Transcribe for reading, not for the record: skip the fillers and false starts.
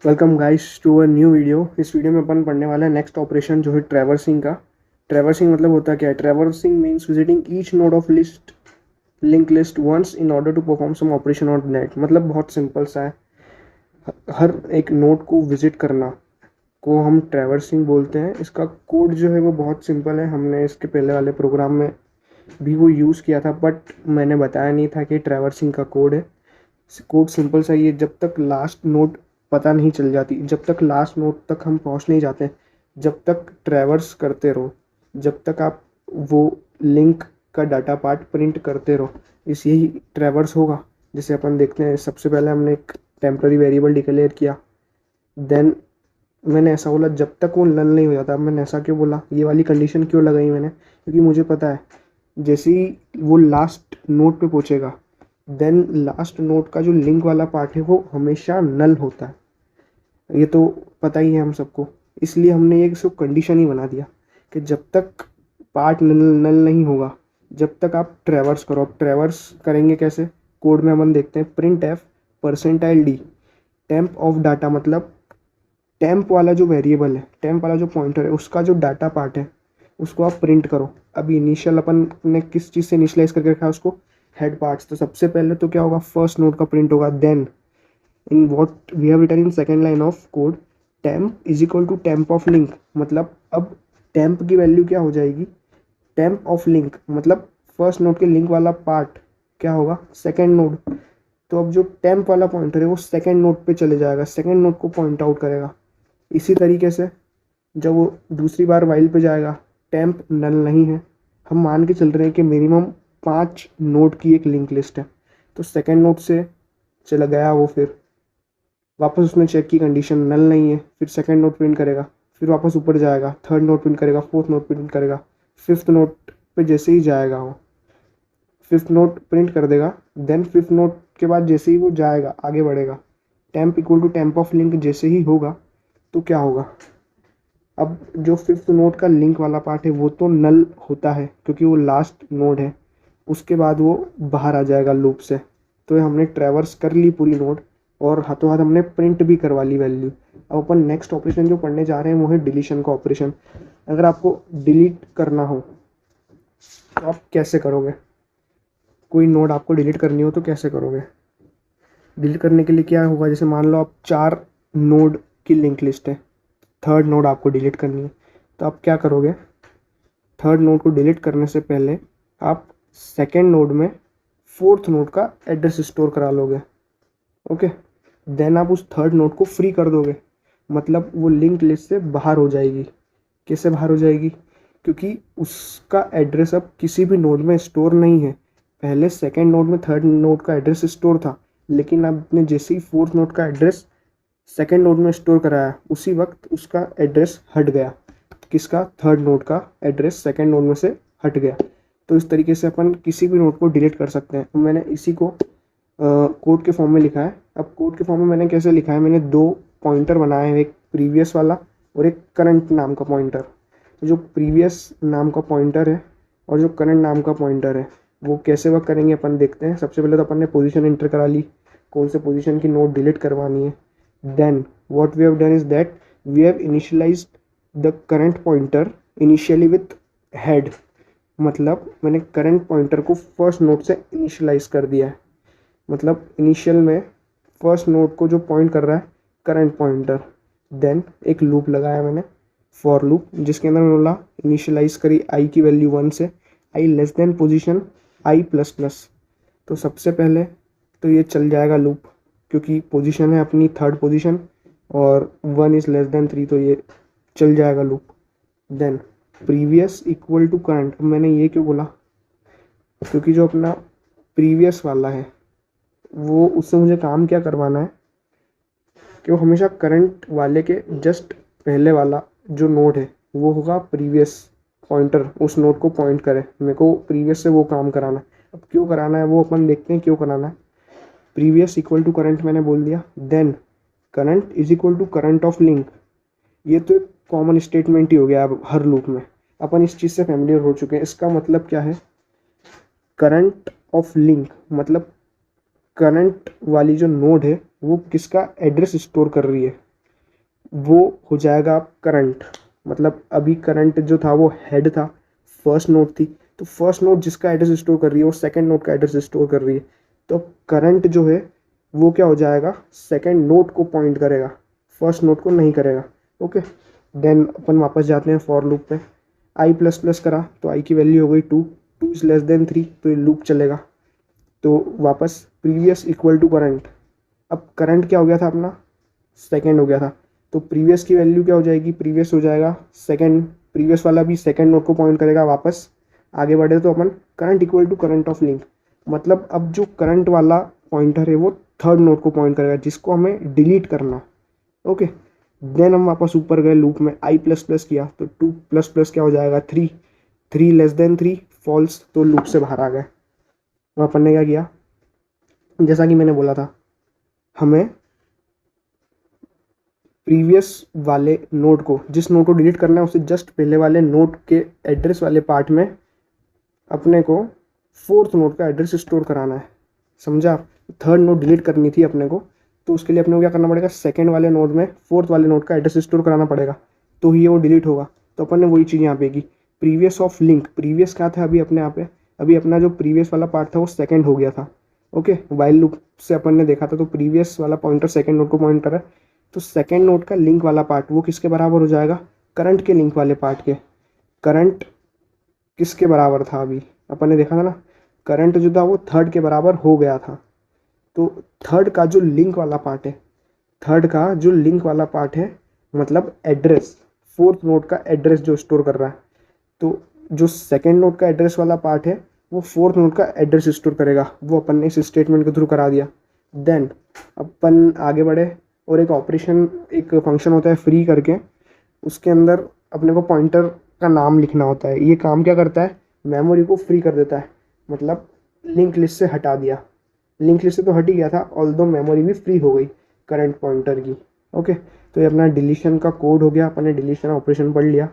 Welcome guys to a new video. इस video में अपन पढ़ने वाला है नेक्स्ट ऑपरेशन जो है ट्रैवर्सिंग का। ट्रैवर्सिंग मतलब होता क्या है? Traversing means visiting each node of list link list once in order to perform some operation on net. मतलब बहुत सिंपल सा है, हर एक नोड को विजिट करना को हम ट्रैवर्सिंग बोलते हैं। इसका कोड जो है वो बहुत सिंपल है, हमने इसके पहले वाले प्रोग्राम में भी वो यूज़ किया था, बट मैंने बताया नहीं था कि ट्रैवर्सिंग का कोड है। कोड सिंपल सा ही है, जब तक लास्ट नोड पता नहीं चल जाती, जब तक लास्ट नोड तक हम पहुंच नहीं जाते, जब तक ट्रैवर्स करते रहो, जब तक आप वो लिंक का डाटा पार्ट प्रिंट करते रहो, इस यही ट्रैवर्स होगा। जैसे अपन देखते हैं, सबसे पहले हमने एक टेम्प्रेरी वेरिएबल डिक्लेयर किया, देन मैंने ऐसा बोला जब तक वो नल नहीं हो जाता। अब मैंने ऐसा क्यों बोला, ये वाली कंडीशन क्यों लगाई मैंने, क्योंकि मुझे पता है जैसे ही वो लास्ट नोड पे पहुंचेगा, देन लास्ट नोड का जो लिंक वाला पार्ट है वो हमेशा नल होता है। ये तो पता ही है हम सबको, इसलिए हमने ये सिर्फ कंडीशन ही बना दिया कि जब तक पार्ट नल नल नहीं होगा, जब तक आप ट्रैवर्स करो। अब ट्रैवर्स करेंगे कैसे? कोड में अपन देखते हैं, print F percentile D temp of data. मतलब टेम्प वाला जो वेरिएबल है, टेम्प वाला जो पॉइंटर है, उसका जो डाटा पार्ट है उसको आप प्रिंट करो। अभी इनिशियल अपन ने किस चीज़ से इनिशियलाइज करके रखा है उसको? Head parts. तो सबसे पहले तो क्या होगा, फर्स्ट नोड का प्रिंट होगा। Then in what we have written in second line of code, temp is equal to temp of link. मतलब अब टेम्प की वैल्यू क्या हो जाएगी? Temp of link. मतलब फर्स्ट नोड के लिंक वाला पार्ट क्या होगा? Second node. तो अब जो टेम्प वाला पॉइंटर है वो सेकेंड नोड पे चले जाएगा, सेकेंड नोड को पॉइंट आउट करेगा। इसी तरीके से जब वो दूसरी बार वाइल पे जाएगा, टेम्प नल नहीं है, हम मान के चल रहे हैं कि मिनिमम 5 नोड की एक लिंक लिस्ट है, तो सेकेंड नोड से चला गया वो, फिर वापस उसने चेक की, कंडीशन नल नहीं है, फिर सेकेंड नोट प्रिंट करेगा, फिर वापस ऊपर जाएगा, थर्ड नोट प्रिंट करेगा, फोर्थ नोट प्रिंट करेगा, फिफ्थ नोट पे जैसे ही जाएगा वो फिफ्थ नोट प्रिंट कर देगा। देन फिफ्थ नोट के बाद जैसे ही वो जाएगा, आगे बढ़ेगा, temp equal to temp of link जैसे ही होगा तो क्या होगा? अब जो फिफ्थ नोड का लिंक वाला पार्ट है वो तो नल होता है क्योंकि वो लास्ट नोड है, उसके बाद वो बाहर आ जाएगा लूप से। तो हमने ट्रैवर्स कर ली पूरी नोड और हाथों हाथ हमने प्रिंट भी करवा ली वैल्यू। अब अपन नेक्स्ट ऑपरेशन जो पढ़ने जा रहे हैं वो है डिलीशन का ऑपरेशन। अगर आपको डिलीट करना हो तो आप कैसे करोगे? कोई नोड आपको डिलीट करनी हो तो कैसे करोगे? डिलीट करने के लिए क्या होगा, जैसे मान लो आप 4 नोड की लिंक लिस्ट है, थर्ड नोड आपको डिलीट करनी है, तो आप क्या करोगे? थर्ड नोड को डिलीट करने से पहले आप सेकेंड नोड में फोर्थ नोड का एड्रेस स्टोर करा लोगे। ओके, देन आप उस थर्ड नोड को फ्री कर दोगे, मतलब वो लिंक लिस्ट से बाहर हो जाएगी। कैसे बाहर हो जाएगी? क्योंकि उसका एड्रेस अब किसी भी नोड में स्टोर नहीं है। पहले सेकेंड नोड में थर्ड नोड का एड्रेस स्टोर था, लेकिन आपने जैसे ही फोर्थ नोड का एड्रेस सेकेंड नोड में स्टोर कराया, उसी वक्त उसका एड्रेस हट गया। किसका? थर्ड नोड का एड्रेस सेकेंड नोड में से हट गया। तो इस तरीके से अपन किसी भी नोड को डिलीट कर सकते हैं। मैंने इसी को कोड के फॉर्म में लिखा है। अब कोड के फॉर्म में मैंने कैसे लिखा है, मैंने 2 पॉइंटर बनाए हैं, एक प्रीवियस वाला और एक करंट नाम का पॉइंटर। तो जो प्रीवियस नाम का पॉइंटर है और जो करंट नाम का पॉइंटर है वो कैसे वर्क करेंगे अपन देखते हैं। सबसे पहले तो अपन ने पोजीशन एंटर करा ली, कौन से पोजीशन की नोड डिलीट करवानी है। Then what we have done is that we have initialized the current pointer initially with head. मतलब मैंने करंट पॉइंटर को फर्स्ट नोड से इनिशियलाइज कर दिया है। मतलब इनिशियल में फर्स्ट नोड को जो पॉइंट कर रहा है करंट पॉइंटर। देन एक लूप लगाया मैंने, फॉर लूप, जिसके अंदर मैंने बोला इनिशियलाइज करी आई की वैल्यू 1 से, आई लेस देन पोजीशन आई प्लस प्लस। तो सबसे पहले तो ये चल जाएगा लूप, क्योंकि पोजीशन है अपनी थर्ड पोजीशन और 1 इज लेस देन 3, तो ये चल जाएगा loop. Then previous equal to current. मैंने ये क्यों बोला? क्योंकि जो अपना प्रीवियस वाला है वो, उससे मुझे काम क्या करवाना है कि वो हमेशा करंट वाले के जस्ट पहले वाला जो नोड है वो होगा प्रीवियस पॉइंटर, उस नोड को पॉइंट करे। मेरे को प्रीवियस से वो काम कराना है। अब क्यों कराना है वो अपन देखते हैं क्यों कराना है। प्रीवियस इक्वल टू करंट मैंने बोल दिया। Then current is equal to current of link. ये तो एक कॉमन स्टेटमेंट ही हो गया अब हर लूप में, अपन इस चीज़ से फैमिलियर हो चुके हैं। इसका मतलब क्या है? करंट ऑफ लिंक मतलब करंट वाली जो नोड है वो किसका एड्रेस स्टोर कर रही है? वो हो जाएगा करंट। मतलब अभी करंट जो था वो हेड था, फर्स्ट नोड थी, तो फर्स्ट नोड जिसका एड्रेस स्टोर कर रही है वो सेकंड नोड का एड्रेस स्टोर कर रही है, तो करंट जो है वो क्या हो जाएगा, सेकंड नोड को पॉइंट करेगा, फर्स्ट नोड को नहीं करेगा। ओके, देन अपन वापस जाते हैं फॉर लूप पे। आई प्लस प्लस करा तो आई की वैल्यू हो गई 2, 2 इज लेस देन 3, तो ये लूप चलेगा। तो वापस प्रीवियस इक्वल टू करंट, अब करंट क्या हो गया था अपना, सेकंड हो गया था, तो प्रीवियस की वैल्यू क्या हो जाएगी, प्रीवियस हो जाएगा सेकंड, प्रीवियस वाला भी सेकंड नोड को पॉइंट करेगा वापस। आगे बढ़े तो अपन current equal to current of link, मतलब अब जो करंट वाला पॉइंटर है वो थर्ड नोड को पॉइंट करेगा जिसको हमें डिलीट करना। ओके, देन हम वापस ऊपर गए लूप में, आई प्लस प्लस किया तो 2 प्लस प्लस क्या हो जाएगा 3, 3 लेस देन 3 फॉल्स, तो लूप से बाहर आ गए। तो अपन ने क्या किया, जैसा कि मैंने बोला था, हमें प्रीवियस वाले नोड को, जिस नोड को डिलीट करना है उससे जस्ट पहले वाले नोड के एड्रेस वाले पार्ट में अपने को फोर्थ नोड का एड्रेस स्टोर कराना है। समझा, थर्ड नोड डिलीट करनी थी अपने को, तो उसके लिए अपने को क्या करना पड़ेगा, सेकंड वाले नोड में फोर्थ वाले नोड का एड्रेस स्टोर कराना पड़ेगा, तो ही वो डिलीट होगा। तो अपन ने वही चीज़ यहाँ पे की, प्रीवियस ऑफ लिंक, प्रीवियस क्या था अभी अपने यहाँ पे, अभी अपना जो प्रीवियस वाला पार्ट था वो सेकंड हो गया था। ओके, वाइल लूप से अपन ने देखा था, तो प्रीवियस वाला पॉइंटर सेकंड नोड को पॉइंट कर रहा है, तो सेकंड नोड का लिंक वाला पार्ट वो किसके बराबर हो जाएगा, करंट के लिंक वाले पार्ट के। करंट किसके बराबर था, अभी अपन ने देखा था ना, करंट जो था वो थर्ड के बराबर हो गया था। तो थर्ड का जो लिंक वाला पार्ट है, थर्ड का जो लिंक वाला पार्ट है मतलब एड्रेस, फोर्थ नोड का एड्रेस जो स्टोर कर रहा है, तो जो सेकंड नोड का एड्रेस वाला पार्ट है वो फोर्थ नोड का एड्रेस स्टोर करेगा, वो अपन ने इस स्टेटमेंट के थ्रू करा दिया। देन अपन आगे बढ़े और एक ऑपरेशन, एक फंक्शन होता है फ्री करके, उसके अंदर अपने को पॉइंटर का नाम लिखना होता है। ये काम क्या करता है, मेमोरी को फ्री कर देता है, मतलब लिंक लिस्ट से हटा दिया, लिंक लिस्ट से तो हट ही गया था, ऑल्दो मेमोरी भी फ्री हो गई करंट पॉइंटर की। ओके, तो ये अपना डिलीशन का कोड हो गया, अपन ने डिलीशन ऑपरेशन पढ़ लिया।